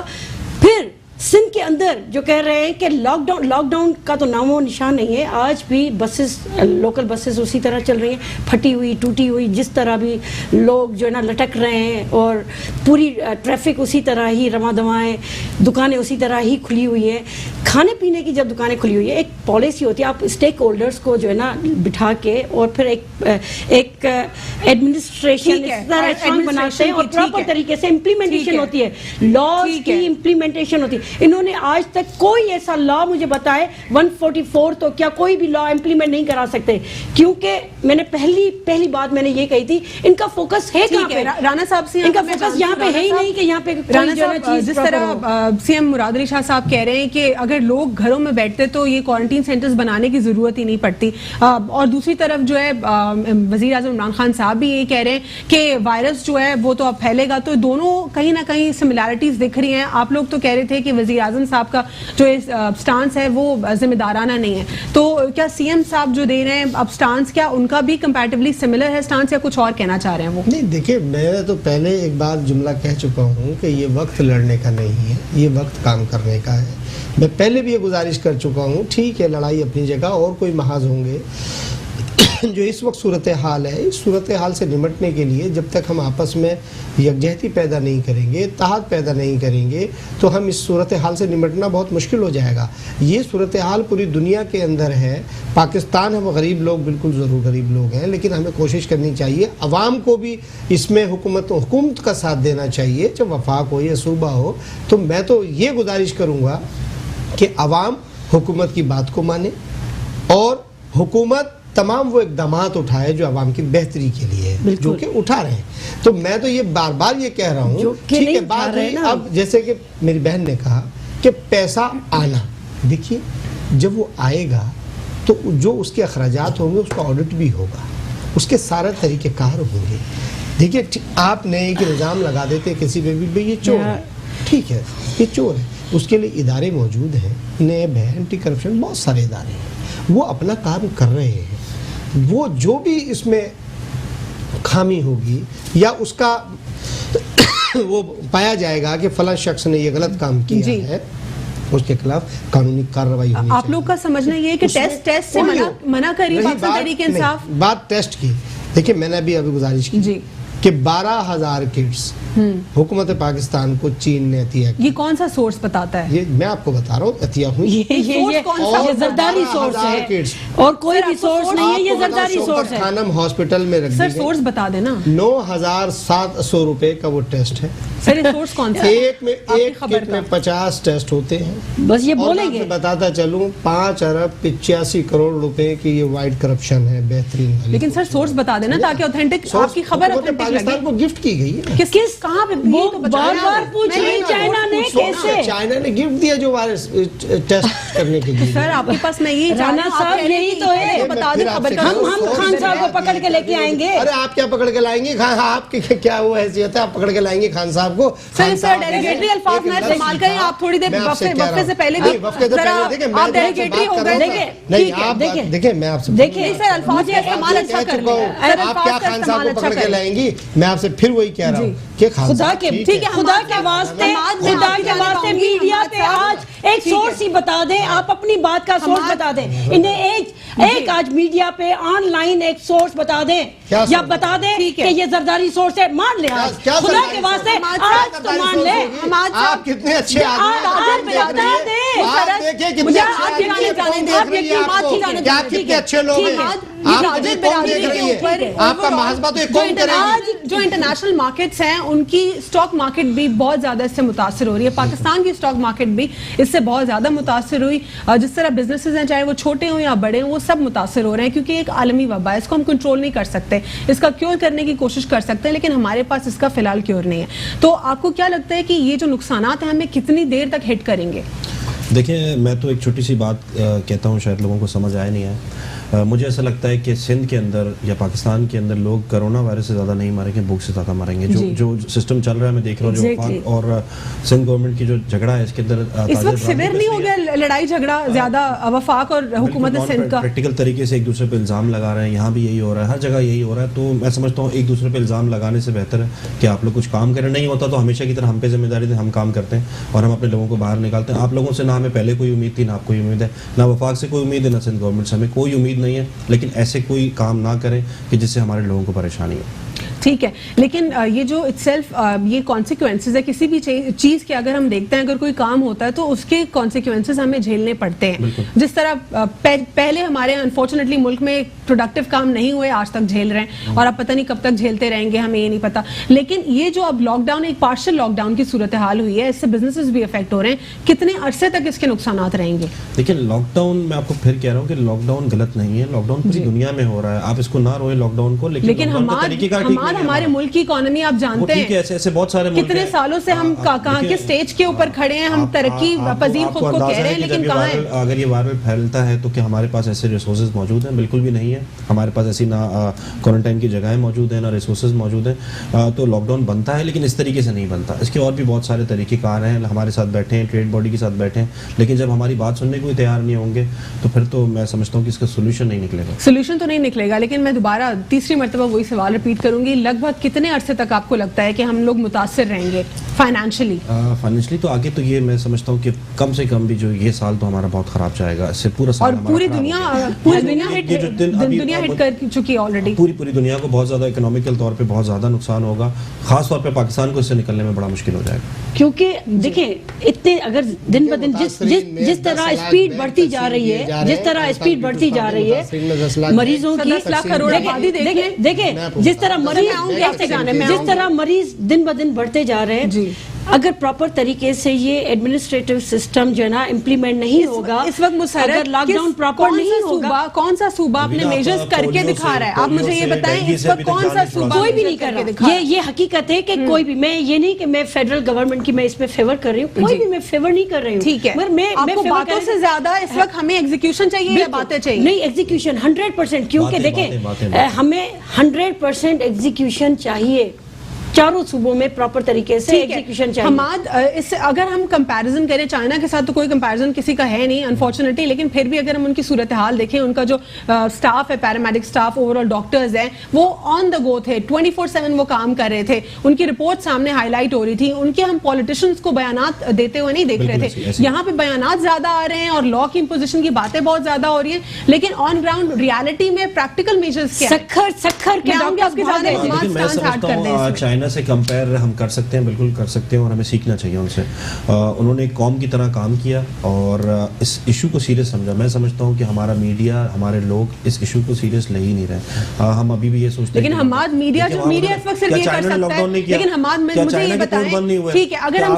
Speaker 2: फिर सिंध के अंदर जो कह रहे हैं कि लॉकडाउन का तो नामो निशान नहीं है। आज भी बसेस, लोकल बसेस उसी तरह चल रही हैं, फटी हुई टूटी हुई, जिस तरह भी लोग जो है ना लटक रहे हैं, और पूरी ट्रैफिक उसी तरह ही रवां दवां है, दुकानें उसी तरह ही खुली हुई है। खाने पीने की जब दुकानें खुली हुई है, एक पॉलिसी होती है, आप स्टेक होल्डर्स को जो है ना बिठा के और फिर एक एडमिनिस्ट्रेशन बनाते हैं और प्रॉपर तरीके से इम्प्लीमेंटेशन होती है, लॉज की इम्प्लीमेंटेशन होती है। इन्होंने आज तक कोई ऐसा लॉ मुझे बताए, 144 तो क्या कोई भी लॉ इम्प्लीमेंट नहीं करा सकते, क्योंकि मैंने पहली बात मैंने ये कही थी, इनका फोकस है कहां पे? राणा साहब से इनका फोकस यहाँ पे है ही नहीं कि यहाँ पे
Speaker 1: जिस तरह CM मुराद अली शाह साहब कह रहे हैं कि अगर लोग घरों में बैठते तो ये क्वारंटीन सेंटर्स बनाने की जरूरत ही नहीं पड़ती, और दूसरी तरफ जो है वजीर आज़म इमरान खान साहब भी ये कह रहे हैं कि वायरस जो है वो तो अब फैलेगा, तो दोनों कहीं ना कहीं सिमिलैरिटीज दिख रही हैं। आप लोग तो कह रहे थे कि वज़ीर आज़म साहब का जो स्टांस है वो जिम्मेदाराना नहीं है, तो क्या सीएम साहब जो दे रहे हैं अब स्टांस, क्या उनका भी कंपैरेटिवली सिमिलर है स्टांस, या कुछ और कहना चाह रहे हैं वो?
Speaker 3: नहीं, देखिए, मैं तो पहले एक बार जुमला कह चुका हूँ कि ये वक्त लड़ने का नहीं है, ये वक्त काम करने का है। मैं पहले भी ये गुजारिश कर चुका हूँ, ठीक है लड़ाई अपनी जगह, और कोई महाज होंगे जो इस वक्त सूरत हाल है, इस सूरत हाल से निमटने के लिए जब तक हम आपस में यकजहती पैदा नहीं करेंगे, इत्तेहाद पैदा नहीं करेंगे, तो हम इस सूरत हाल से निमटना बहुत मुश्किल हो जाएगा। ये सूरत हाल पूरी दुनिया के अंदर है। पाकिस्तान हम गरीब लोग, बिल्कुल ज़रूर गरीब लोग हैं, लेकिन हमें कोशिश करनी चाहिए, अवाम को भी इसमें हुकूमत का साथ देना चाहिए, चाहे वफाक हो या सूबा हो। तो मैं तो ये गुजारिश करूँगा कि अवाम हुकूमत की बात को माने और हुकूमत तमाम वो इक़दामात उठाए जो आवाम की बेहतरी के लिए है, जो कि उठा रहे हैं। तो मैं तो ये बार बार ये कह रहा हूँ, ठीक है, बात हुई अब, जैसे कि मेरी बहन ने कहा कि पैसा आना, देखिए जब वो आएगा तो जो उसके अखराजात होंगे उसका ऑडिट भी होगा, उसके सारे तरीक़ेकार होंगे। देखिए, आपने एक इल्ज़ाम लगा देते किसी पे भी, भाई ये चोर है, ठीक है, ये चोर है, उसके लिए इदारे मौजूद हैं, नेब है, एंटी करप्शन, बहुत सारे इदारे हैं, वो अपना काम कर रहे हैं। वो जो भी इसमें खामी होगी या उसका वो पाया जाएगा कि फला शख्स ने ये गलत काम किया है, उसके खिलाफ कानूनी कार्रवाई होनी चाहिए।
Speaker 1: आप लोग का समझना ये है कि टेस्ट से मना करिए पाकिस्तान तहरीक इंसाफ।
Speaker 3: बात टेस्ट की, देखिए मैंने अभी गुजारिश की
Speaker 1: जी
Speaker 3: कि 12,000 किट्स हुकूमत पाकिस्तान को चीन ने अतिया किया।
Speaker 1: ये कौन सा सोर्स बताता है?
Speaker 3: ये मैं आपको बता रहा हूँ, अतिया हुई।
Speaker 2: ये जरदारी सोर्स है और कोई भी सोर्स नहीं है, ये जरदारी सोर्स है।
Speaker 3: खानम हॉस्पिटल में रख
Speaker 1: सर सोर्स बता देना।
Speaker 3: 9,700 रुपए का वो टेस्ट है
Speaker 1: सर। ये सोर्स कौन सा?
Speaker 3: एक किट में 50 टेस्ट होते हैं।
Speaker 2: बस ये बोलेंगे।
Speaker 3: बताता चलूं 5 अरब 85 करोड़ रुपए की ये वाइट करप्शन है, बेहतरीन।
Speaker 1: लेकिन सर सोर्स बता देना ताकि ऑथेंटिक आपकी खबर
Speaker 3: पाकिस्तान को गिफ्ट की गई है।
Speaker 1: किस कहाँ पे?
Speaker 2: बार पूछ रही चाइना ने कैसे?
Speaker 3: चाइना ने गिफ्ट दिया जो वायरस टेस्ट करने के लिए।
Speaker 1: सर आपके पास मैं यही
Speaker 2: राना साहब यही तो है,
Speaker 1: बता दें खबर का।
Speaker 2: हम खान साहब को पकड़ के लेके आएंगे।
Speaker 3: अरे आप क्या पकड़ के लाएंगे? आपकी क्या वो हैसियत है, आप पकड़ के लाएंगे खान साहब को?
Speaker 1: सर डेलीगेटरी अल्फाज ना इस्तेमाल करें आप। थोड़ी देर वक्फे से पहले भी आप डेलीगेटरी हो गए।
Speaker 3: नहीं आप देखिए, मैं आपसे
Speaker 1: देखिए सर अल्फाज का इस्तेमाल अच्छा कर लिया।
Speaker 3: आप क्या खान साहब को पकड़ के लाएंगी? मैं आपसे फिर वही कह रहा हूँ कि
Speaker 2: खुदा के वास्ते मीडिया पे आज एक सोर्स ही बता दें, आप अपनी बात का सोर्स बता दें। इन्हें एक आज मीडिया पे ऑनलाइन एक सोर्स बता दें, या बता दें कि ये जरदारी सोर्स है। मान ले आज, खुदा के वास्ते आज तो मान ले।
Speaker 3: आप कितने अच्छे आदमी हैं, आप देखिए कितने आप कितने अच्छे लोग हैं। आपका महाजबा तो एक कौम करेगी।
Speaker 1: जो इंटरनेशनल मार्केट्स हैं उनकी स्टॉक मार्केट भी बहुत ज्यादा इससे मुतासर हो रही है। पाकिस्तान की स्टॉक मार्केट भी इससे बहुत ज्यादा मुतासर हुई। जिस तरह बिजनेसेस हैं, चाहे वो छोटे हों या बड़े हों, वो सब मुतासर हो रहे हैं, क्योंकि एक आलमी वबा है, इसको हम कंट्रोल नहीं कर सकते। इसका क्योर करने की कोशिश कर सकते हैं, लेकिन हमारे पास इसका फिलहाल क्योर नहीं है। तो आपको क्या लगता है कि ये जो नुकसानात हैं हमें कितनी देर तक हिट करेंगे?
Speaker 4: देखिए, मैं तो एक छोटी सी बात कहता हूँ, शायद लोगों को समझ आया नहीं है। मुझे ऐसा लगता है कि सिंध के अंदर या पाकिस्तान के अंदर लोग कोरोना वायरस से ज़्यादा नहीं मरेंगे, भूख से ज़्यादा मरेंगे। जो सिस्टम चल रहा है, मैं देख रहा हूँ, जो वफाक और सिंध गवर्नमेंट की जो झगड़ा है, इसके अंदर
Speaker 1: इस वक्त सिवियर नहीं हो गया लड़ाई झगड़ा ज्यादा वफाक और हुकूमत सिंध का?
Speaker 4: प्रैक्टिकल तरीके से एक दूसरे पे इल्ज़ाम लगा रहे हैं, यहाँ भी यही हो रहा है, हर जगह यही हो रहा है। तो मैं समझता हूँ एक दूसरे पे इल्ज़ाम लगाने से बेहतर है कि आप लोग कुछ काम करें। नहीं होता तो हमेशा की तरह हम पे जिम्मेदारी दे, हम काम करते हैं और हम अपने लोगों को बाहर निकालते हैं। आप लोगों से ना हमें पहले कोई उम्मीद थी, ना आपको उम्मीद है, ना वफाक से कोई उम्मीद है, ना सिंध गवर्नमेंट से हमें कोई उम्मीद नहीं है। लेकिन ऐसे कोई काम ना करें कि जिससे हमारे लोगों को परेशानी हो।
Speaker 1: ठीक है, लेकिन ये जो इटसेल्फ ये कॉन्सिक्वेंसेस है किसी भी चीज़ के, अगर हम देखते हैं अगर कोई काम होता है तो उसके कॉन्सिक्वेंसेस हमें झेलने पड़ते हैं। जिस तरह पहले हमारे अनफॉर्चुनेटली मुल्क में प्रोडक्टिव काम नहीं हुए, आज तक झेल रहे हैं और अब पता नहीं कब तक झेलते रहेंगे, हमें ये नहीं पता। लेकिन ये जो अब लॉकडाउन, एक पार्शियल लॉकडाउन की सूरत हाल हुई है, इससे बिजनेसेस भी अफेक्ट हो रहे हैं। कितने अरसे तक इसके नुकसान रहेंगे?
Speaker 4: देखिए, लॉकडाउन, मैं आपको फिर कह रहा हूँ कि लॉकडाउन गलत नहीं है, लॉकडाउन पूरी दुनिया में हो रहा है, आप इसको ना रोए लॉकडाउन को, लेकिन
Speaker 1: हमारे नवाज, हमारे मुल्क की इकोनॉमी आप जानते हैं,
Speaker 4: ऐसे ऐसे बहुत सारे मुल्क
Speaker 1: कितने
Speaker 4: हैं।
Speaker 1: सालों से हम कहाँ के स्टेज के ऊपर खड़े हैं, हम तरक्की पजीर खुद को कह रहे हैं, लेकिन कहाँ है?
Speaker 4: अगर ये वायरल फैलता है तो क्या हमारे पास ऐसे रिसोर्सेज मौजूद हैं? बिल्कुल भी नहीं है। हमारे पास ऐसी ना क्वारंटाइन की जगहें मौजूद हैं, ना रिसोर्सेज मौजूद हैं। तो लॉकडाउन बनता है, लेकिन इस तरीके से नहीं बनता। इसके और भी बहुत सारे तरीक़ेकार हैं। हमारे साथ बैठे हैं, ट्रेड बॉडी के साथ बैठे हैं, लेकिन जब हमारी बात सुनने को ही तैयार नहीं होंगे तो फिर तो मैं समझता हूँ कि इसका सोल्यूशन नहीं निकलेगा।
Speaker 1: सोल्यूशन तो नहीं निकलेगा, लेकिन मैं दोबारा तीसरी मरतबा वही सवाल रिपीट करूंगी, लगभग कितने अरसे तक आपको लगता है कि हम लोग मुतासिर रहेंगे फाइनेंशियली?
Speaker 4: फाइनेंशियली तो आगे तो ये मैं समझता हूँ कि कम से कम भी जो ये साल तो हमारा बहुत खराब जाएगा। इससे पूरा साल
Speaker 1: और
Speaker 4: हमारा
Speaker 1: पूरी
Speaker 4: खराब
Speaker 1: दुनिया
Speaker 4: हो गया।
Speaker 1: दुनिया हिट कर चुकी है ऑलरेडी।
Speaker 4: पूरी दुनिया को बहुत ज्यादा इकोनॉमिकल तौर पे बहुत ज्यादा नुकसान होगा। खास तौर पे पाकिस्तान को इससे निकलने में बड़ा मुश्किल हो जाएगा,
Speaker 2: क्योंकि देखिए इतने अगर दिन ब दिन जिस तरह स्पीड बढ़ती जा रही है, जिस तरह स्पीड बढ़ती जा रही है मरीजों की,
Speaker 1: 10 लाख करोड़ आबादी
Speaker 2: देखिए जिस तरह मरीज दिन ब दिन बढ़ते जा रहे हैं, अगर प्रॉपर तरीके से ये एडमिनिस्ट्रेटिव सिस्टम जो है ना इम्प्लीमेंट नहीं होगा,
Speaker 1: इस वक्त मुशर्रफ
Speaker 2: अगर लॉकडाउन प्रॉपर नहीं होगा,
Speaker 1: कौन सा सूबा अपने मेजर्स करके दिखा रहा है? आप मुझे ये बताएं, इस वक्त कौन सा सूबा
Speaker 2: कोई भी नहीं कर रहा। ये हकीकत है कि कोई भी, मैं ये नहीं कि मैं फेडरल गवर्नमेंट की मैं इसमें फेवर कर रही हूँ, कोई भी मैं फेवर नहीं कर रही हूँ।
Speaker 1: ठीक है,
Speaker 2: मगर मैं
Speaker 1: आपको बातों से ज्यादा इस वक्त हमें एग्जीक्यूशन चाहिए या बातें चाहिए?
Speaker 2: नहीं, एग्जीक्यूशन 100%, क्योंकि देखें हमें 100% एग्जीक्यूशन चाहिए। चारों सूबों में प्रॉपर तरीके से एग्जीक्यूशन चाहिए।
Speaker 1: हमाद, इससे अगर हम कंपैरिजन करें चाइना के साथ, तो कोई कंपैरिजन किसी का है नहीं अनफॉर्चुनेटली, लेकिन फिर भी अगर हम उनकी सूरत हाल देखें, उनका जो स्टाफ है, पैरामेडिक स्टाफ, ओवरऑल डॉक्टर्स हैं, वो ऑन द गो थे, 24/7 वो काम कर रहे थे। उनकी रिपोर्ट सामने हाईलाइट हो रही थी। उनके हम पॉलिटिशियंस को बयानात देते हुए नहीं देख रहे थे। यहाँ पे बयानात ज्यादा आ रहे हैं और लॉ की इम्पोजिशन की बातें बहुत ज्यादा हो रही है, लेकिन ऑन ग्राउंड रियलिटी में प्रैक्टिकल मेजर्स क्या है?
Speaker 2: सखर के
Speaker 1: डॉक्टर्स
Speaker 4: चाइना से कंपेयर हम कर सकते हैं, बिल्कुल कर सकते हैं, और हमें सीखना चाहिए उनसे। उन्होंने एक कौम की तरह काम किया और इस इशू को सीरियस समझा। मैं समझता हूँ कि हमारा मीडिया, हमारे लोग इस इशू को सीरियस ले ही नहीं रहे। हम अभी भी ये सोचते हैं,
Speaker 1: लेकिन हमाद मीडिया इस वक्त सिर्फ ये कर सकता है, लेकिन हमाद मुझे ये बताएं, ठीक है, अगर हम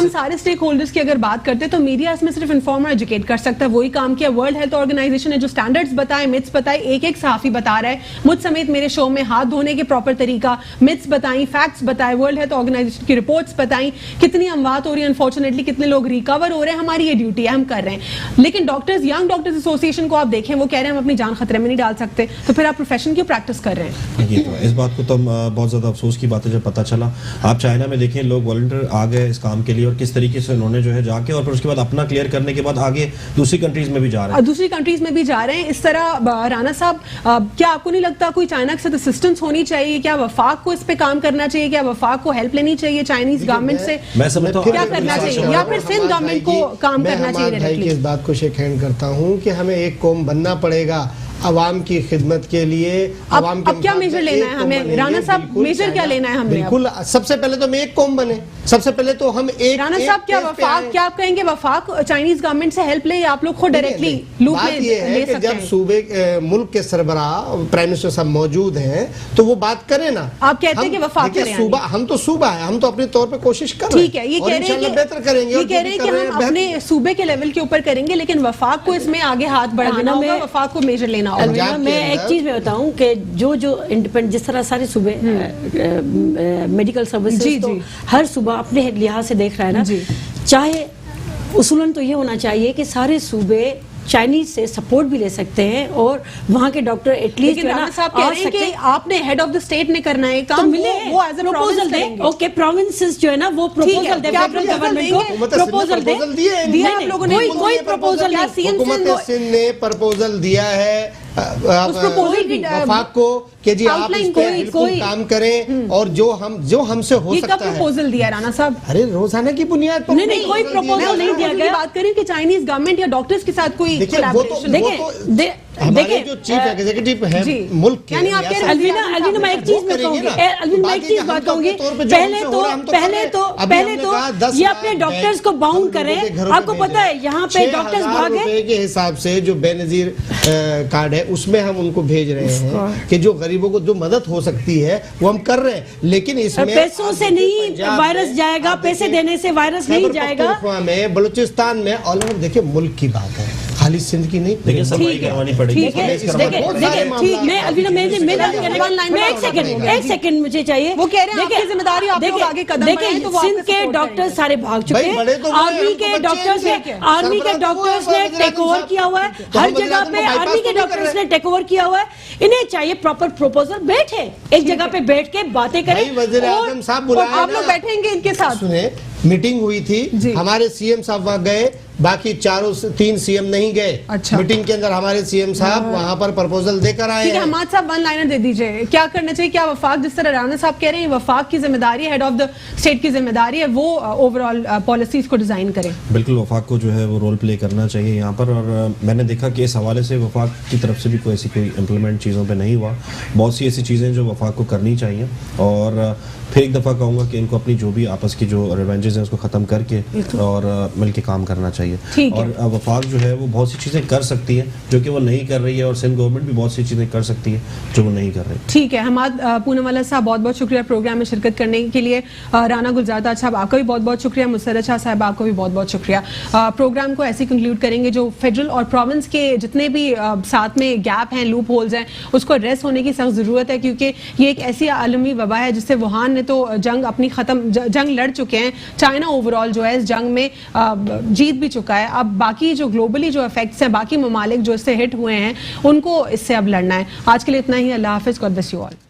Speaker 1: सारे स्टेक होल्डर्स की अगर बात करते हैं तो मीडिया इसमें सिर्फ इन्फॉर्म और एजुकेट कर सकता है। वही काम किया वर्ल्ड हेल्थ ऑर्गेनाइजेशन ने, जो स्टैंडर्ड्स बताए, मिथ्स बताए, एक सहाफी बता रहा है, मुझ समेत मेरे शो में, हाथ धोने के प्रॉपर तरीका, मिथ्स बताई, फैक्ट्स बताए, वर्ल्ड हेल्थ ऑर्गेनाइजेशन की रिपोर्ट्स बताई, कितनी अमवात हो रही है अनफॉर्चुनेटली, कितने लोग रिकवर हो रहे हैं। हमारी ये ड्यूटी है, हम कर रहे हैं। लेकिन डॉक्टर्स, यंग डॉक्टर्स एसोसिएशन को आप देखें, वो कह रहे हैं हम अपनी जान खतरे में नहीं डाल सकते, तो फिर आप प्रोफेशन क्यों प्रैक्टिस कर रहे हैं?
Speaker 4: ये तो इस बात को तो बहुत ज्यादा अफसोस की बात है जब पता चला। आप चाइना में देखें, लोग वॉलंटियर आ गए इस काम के लिए, और किस तरीके से उन्होंने जो है जाके, और फिर उसके बाद अपना क्लियर करने के बाद आगे दूसरी कंट्रीज में भी जा रहे हैं।
Speaker 1: दूसरी कंट्रीज में भी जा रहे हैं। इस तरह राना साहब, क्या आपको नहीं लगता कोई चाइना के साथ असिस्टेंस होनी चाहिए? क्या वफाक को इस पे काम करना चाहिए? क्या वफाक को हेल्प लेनी चाहिए चाइनीज गवर्नमेंट से?
Speaker 4: मैं समझता हूं
Speaker 1: क्या करना चाहिए, या फिर सिंध गवर्नमेंट को काम करना चाहिए?
Speaker 3: मैं इस बात को शेक हैंड करता हूं कि हमें एक कौम बनना पड़ेगा अवाम की खिदमत के लिए।
Speaker 1: अब क्या मेजर लेना है हमें राना साहब? मेजर क्या लेना है हमें?
Speaker 3: बिल्कुल, सबसे पहले तो हम एक कौम बने, सबसे पहले तो हम एक।
Speaker 1: राना साहब, क्या वफाक, क्या आप कहेंगे वफाक चाइनीज गवर्नमेंट से हेल्प ले, या आप लोग खुद डायरेक्टली लूप में ले सकते हैं?
Speaker 3: जब सूबे मुल्क के सरबराह प्राइम मिनिस्टर साहब मौजूद हैं तो वो बात करें ना।
Speaker 1: आप कहते हैं कि वफाक करें?
Speaker 3: सूबा, हम तो सूबा है, हम तो अपने तौर पे कोशिश कर रहे हैं।
Speaker 1: ठीक है, ये कह रहे हैं कि
Speaker 3: बेहतर करेंगे,
Speaker 1: ये कह रहे हैं कि हम अपने सूबे के लेवल के ऊपर करेंगे, लेकिन वफाक को इसमें आगे हाथ बढ़ाना होगा, वफाक को मेजर लेना होगा।
Speaker 2: मैं एक चीज में बताऊं कि जो इंडिपेंडेंट, जिस तरह सारे सूबे मेडिकल सर्विसेज तो हर सूबा अपने लिहाज से देख रहा है ना, चाहे उसूलन तो ये होना चाहिए कि सारे सूबे चाइनीज से सपोर्ट भी ले सकते हैं और वहाँ के डॉक्टर एटलीस्ट
Speaker 1: आपने हेड ऑफ द स्टेट ने करना है काम,
Speaker 2: तो मिले
Speaker 1: वो एज अ
Speaker 2: प्रपोजल दे। ओके, प्रोविंसेस जो है ना वो प्रपोजल दे, फेडरल गवर्नमेंट को प्रपोजल दे।
Speaker 1: आप लोगों ने
Speaker 2: कोई प्रपोजल नहीं,
Speaker 3: हुकूमत सिंध ने प्रपोजल दिया है वफाक को कि जी आप इस पे बिल्कुल काम करें, और जो हमसे हो सकता है।
Speaker 1: प्रपोजल दिया राना साहब?
Speaker 3: अरे रोजाना की बुनियाद पर
Speaker 2: नहीं, कोई प्रपोजल नहीं दिया गया।
Speaker 1: बात करें कि चाइनीज गवर्नमेंट या डॉक्टर्स के साथ कोई
Speaker 3: हमारे जो चीफ एग्जीक्यूटिव है मुल्क के,
Speaker 1: यानी आप कह रहे
Speaker 2: अलविना मैं एक चीज में कहूंगी, अलविना मैं एक चीज बात कहूंगी, पहले तो ये अपने डॉक्टर्स को बाउंड करें। आपको पता है यहाँ पे डॉक्टर्स भागे
Speaker 3: के हिसाब से जो बेनजीर कार्ड है उसमें हम उनको भेज रहे हैं कि जो गरीबों को जो मदद हो सकती है वो हम कर रहे हैं, लेकिन इसमें
Speaker 2: पैसों से नहीं वायरस जाएगा, पैसे देने से वायरस नहीं जाएगा।
Speaker 3: में बलूचिस्तान में ऑल ओवर देखिए मुल्क की बात है, खाली सिंध की नहीं,
Speaker 4: देखिए सफाई
Speaker 2: ठीक है,
Speaker 4: करवानी पड़ेगी।
Speaker 2: ठीक है, देखिए मैं अलविना एक सेकंड मुझे चाहिए।
Speaker 1: वो कह रहे हैं आपकी जिम्मेदारी, आप लोग आगे कदम बढ़ाएं तो वो
Speaker 2: सिंध
Speaker 1: आपको
Speaker 2: के
Speaker 1: support
Speaker 2: डॉक्टर
Speaker 1: करेंगे।
Speaker 2: सारे भाग चुके
Speaker 3: भाई, बड़े
Speaker 2: हैं,
Speaker 3: तो वो हैं,
Speaker 2: आर्मी के
Speaker 3: हमको
Speaker 2: डॉक्टर्स
Speaker 3: बच्चे
Speaker 2: ने
Speaker 3: हैं।
Speaker 2: आर्मी के
Speaker 3: सरबराह तो वो है,
Speaker 2: डॉक्टर्स ने
Speaker 3: वज़ीर-ए-आज़म
Speaker 2: टेक ओवर
Speaker 3: साहब।
Speaker 2: किया हुआ है,
Speaker 3: तो
Speaker 2: हर
Speaker 3: हम
Speaker 2: जगह
Speaker 3: वज़ीर-ए-आज़म
Speaker 2: पे
Speaker 3: को
Speaker 2: आर्मी के
Speaker 3: bypass तो नहीं कर
Speaker 2: डॉक्टर्स
Speaker 3: रहे।
Speaker 2: ने टेक ओवर किया हुआ है। इन्हें चाहिए प्रॉपर प्रपोजल, बैठे एक जगह पे बैठ के बातें करें।
Speaker 3: भाई, वज़ीर-ए-आज़म साहब बुलाए
Speaker 1: आप लोग
Speaker 3: ना।
Speaker 1: बैठेंगे इनके साथ।
Speaker 3: सुने, मीटिंग हुई
Speaker 1: जी।
Speaker 3: थी, हमारे सीएम साहब वहां गए, बाकी 3 सीएम नहीं गए।
Speaker 1: अच्छा।
Speaker 3: मीटिंग के अंदर हमारे सीएम साहब वहां पर प्रपोजल देकर आए
Speaker 1: ठीक है,
Speaker 3: हैं।
Speaker 1: हमाद साहब वन लाइनर दे दीजिए, क्या करना चाहिए? क्या वफाक, जिस तरह राना साहब कह रहे हैं, वफाक की जिम्मेदारी है, हेड ऑफ द स्टेट की जिम्मेदारी है, वो ओवरऑल पॉलिसीज को डिजाइन करें?
Speaker 4: बिल्कुल वफाक को जो है वो रोल प्ले करना चाहिए यहाँ पर। और मैंने देखा कि इस हवाले से वफाक की तरफ से भी कोई ऐसी कोई इम्प्लीमेंट चीज़ों पे नहीं हुआ। बहुत सी ऐसी चीज़ें जो वफाक को करनी चाहिए। और फिर एक दफ़ा कहूँगा कि इनको अपनी जो भी आपस की जो रिवेंजेस हैं उसको ख़त्म करके और मिल के काम करना चाहिए।
Speaker 1: ठीक है।
Speaker 4: और वफाक जो है वो बहुत सी चीज़ें कर सकती है जो कि वो नहीं कर रही है, और सिंध गवर्नमेंट भी बहुत सी चीज़ें कर सकती है जो वो नहीं कर रही।
Speaker 1: ठीक है, हमाद पूनमवाला साहब, बहुत बहुत शुक्रिया प्रोग्राम में शिरकत करने के लिए। राना गुलजार साहब, आपका भी बहुत बहुत शुक्रिया। मुसर्रत शाह साहब, आपको भी बहुत बहुत शुक्रिया। प्रोग्राम को ऐसे कंक्लूड करेंगे, जो फेडरल और प्रोविंस के जितने भी साथ में गैप हैं, लूप होल्स हैं, उसको एड्रेस होने की सख्त ज़रूरत है, क्योंकि ये एक ऐसी आलमी वबा है जिससे वुहान ने तो जंग अपनी जंग लड़ चुके हैं। चाइना ओवरऑल जो है इस जंग में जीत भी चुका है। अब बाकी जो ग्लोबली जो इफेक्ट्स हैं, बाकी ममालिक जो इससे हिट हुए हैं, उनको इससे अब लड़ना है। आज के लिए इतना ही। अल्लाह हाफिज़, गॉड ब्लेस यू ऑल।